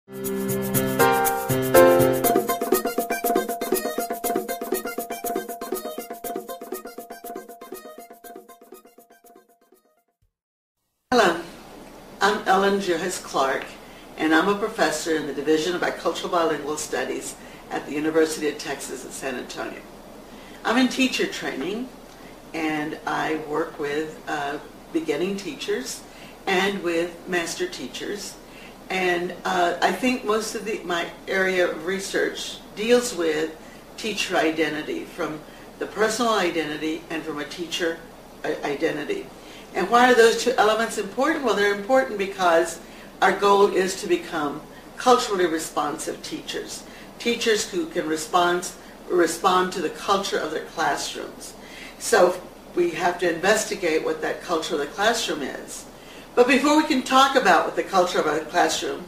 Hello, I'm Ellen Juhas Clark, and I'm a professor in the Division of Bicultural Bilingual Studies at the University of Texas at San Antonio. I'm in teacher training, and I work with beginning teachers and with master teachers. And I think most of my area of research deals with teacher identity, from the personal identity and from a teacher identity. And why are those two elements important? Well, they're important because our goal is to become culturally responsive teachers. Teachers who can respond to the culture of their classrooms. So we have to investigate what that culture of the classroom is. But before we can talk about what the culture of our classroom,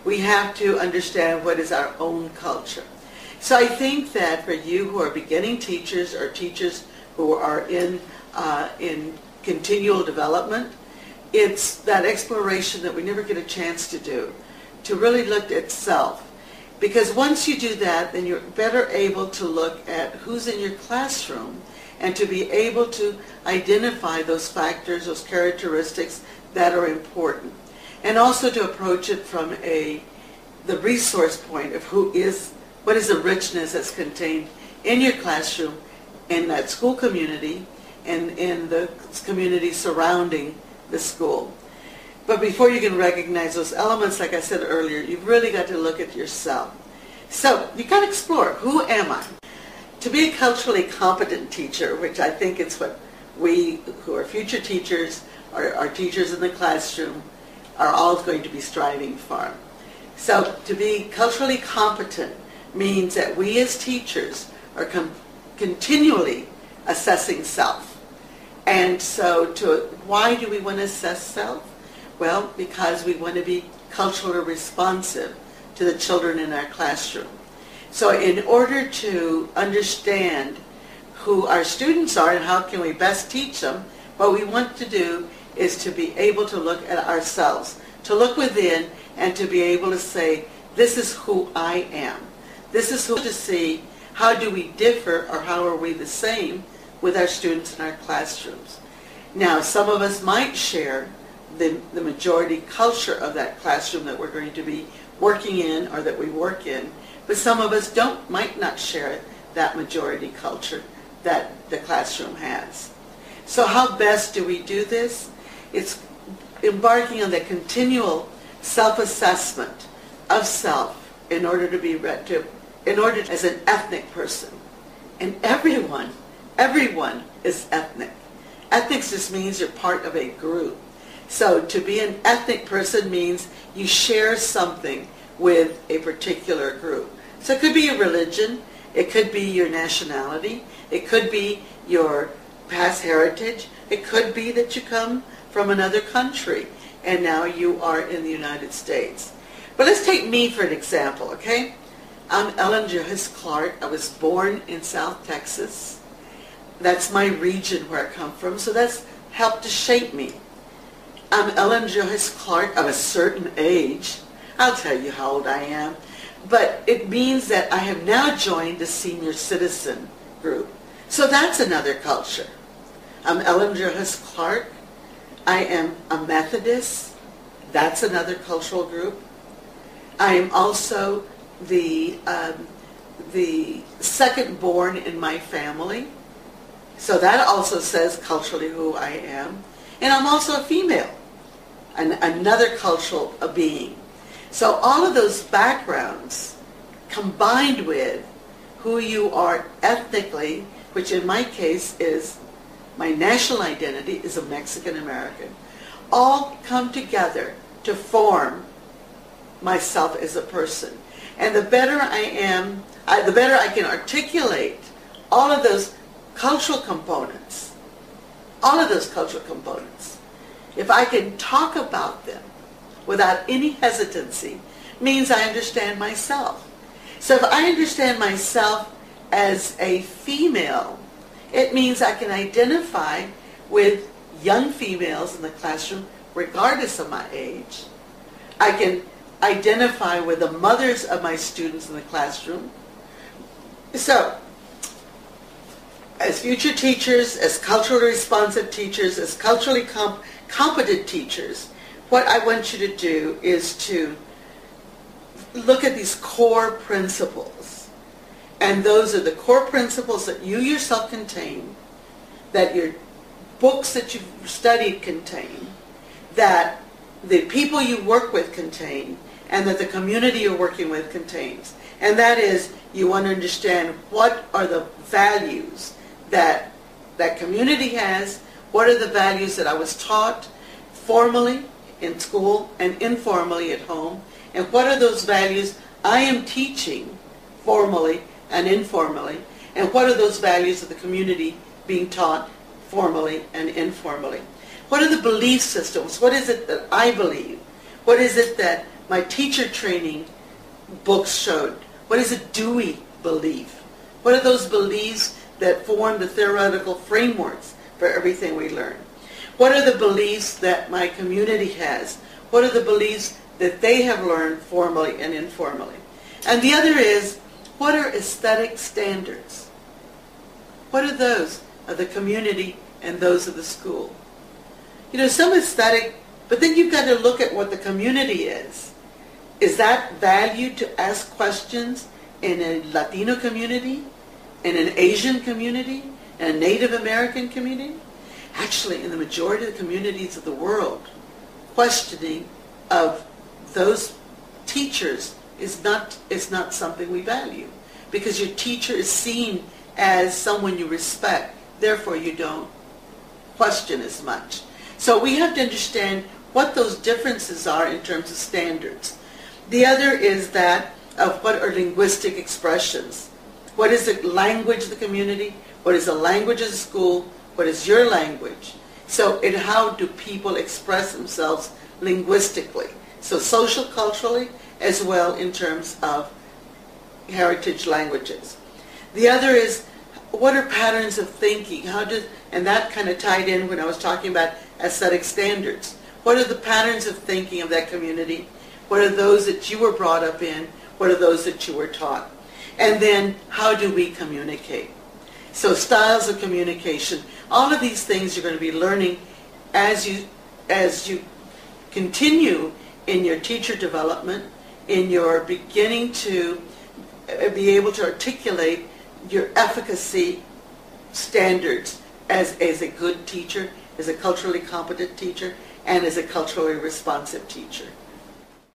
we have to understand what is our own culture. So I think that for you who are beginning teachers or teachers who are in continual development, it's that exploration that we never get a chance to do, to really look at self. Because once you do that, then you're better able to look at who's in your classroom and to be able to identify those factors, those characteristics that are important. And also to approach it from the resource point of what is the richness that's contained in your classroom, in that school community, and in the community surrounding the school. But before you can recognize those elements, like I said earlier, you've really got to look at yourself. So you've got to explore, who am I? To be a culturally competent teacher, which I think is what we who are future teachers, our teachers in the classroom, are all going to be striving for. So to be culturally competent means that we as teachers are continually assessing self. And so why do we want to assess self? Well, because we want to be culturally responsive to the children in our classroom. So in order to understand who our students are and how can we best teach them, what we want to do is to be able to look at ourselves, to look within and to be able to say, this is who I am. This is who to see how do we differ or how are we the same with our students in our classrooms. Now, some of us might share the majority culture of that classroom that we're going to be working in or that we work in, but some of us might not share that majority culture that the classroom has. So how best do we do this? It's embarking on the continual self-assessment of self in order to be as an ethnic person. And everyone is ethnic. Ethnics just means you're part of a group. So to be an ethnic person means you share something with a particular group. So it could be your religion, it could be your nationality, it could be your past heritage, it could be that you come from another country and now you are in the United States. But let's take me for an example, okay? I'm Ellen Juhas Clark. I was born in South Texas. That's my region where I come from, so that's helped to shape me. I'm Ellen Juhas Clark of a certain age. I'll tell you how old I am. But it means that I have now joined the senior citizen group. So that's another culture. I'm Ellen Juhas Clark. I am a Methodist. That's another cultural group. I am also the second born in my family. So that also says culturally who I am. And I'm also a female, another cultural being. So all of those backgrounds combined with who you are ethnically, which in my case is my national identity is a Mexican American, all come together to form myself as a person. And the better I am, the better I can articulate all of those cultural components, if I can talk about them without any hesitancy, means I understand myself. So if I understand myself as a female, it means I can identify with young females in the classroom regardless of my age. I can identify with the mothers of my students in the classroom. So, as future teachers, as culturally responsive teachers, as culturally competent teachers, what I want you to do is to look at these core principles. And those are the core principles that you yourself contain, that your books that you've studied contain, that the people you work with contain, and that the community you're working with contains. And that is, you want to understand what are the values that that community has, what are the values that I was taught formally in school and informally at home, and what are those values I am teaching formally and informally, and what are those values of the community being taught formally and informally. What are the belief systems? What is it that I believe? What is it that my teacher training books showed? What is a Dewey belief? What are those beliefs that form the theoretical frameworks for everything we learn? What are the beliefs that my community has? What are the beliefs that they have learned formally and informally? And the other is, what are aesthetic standards? What are those of the community and those of the school? You know, some aesthetic, but then you've got to look at what the community is. Is that valued to ask questions in a Latino community, in an Asian community, in a Native American community? Actually, in the majority of the communities of the world, questioning of those teachers is not something we value, because your teacher is seen as someone you respect, therefore you don't question as much. So we have to understand what those differences are in terms of standards. The other is that of what are linguistic expressions. What is the language of the community? What is the language of the school? What is your language? So how do people express themselves linguistically? So social, culturally, as well in terms of heritage languages. The other is, what are patterns of thinking? And that kind of tied in when I was talking about aesthetic standards. What are the patterns of thinking of that community? What are those that you were brought up in? What are those that you were taught? And then, how do we communicate? So styles of communication. All of these things you're going to be learning as you continue in your teacher development, in your beginning to be able to articulate your efficacy standards as a good teacher, as a culturally competent teacher, and as a culturally responsive teacher.